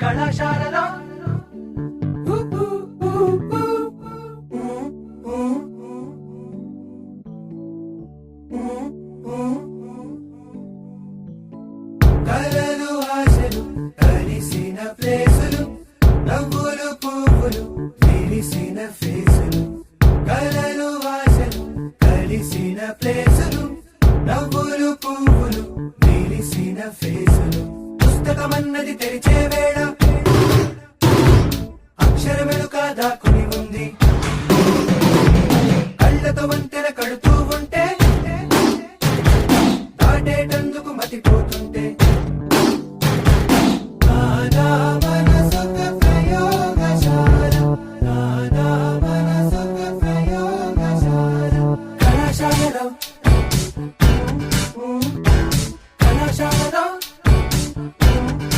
కళాశాలలో కలలు ఆశలు కలిసిన ప్లేసులు నవ్వులు పువ్వులు విరిసిన ఫేసులు కలలు ఆశలు కలిసిన ప్లేసులు నవ్వులు పువ్వులు విరిసిన ఫేసులు పుస్తకమన్నది తెరిచే వేళ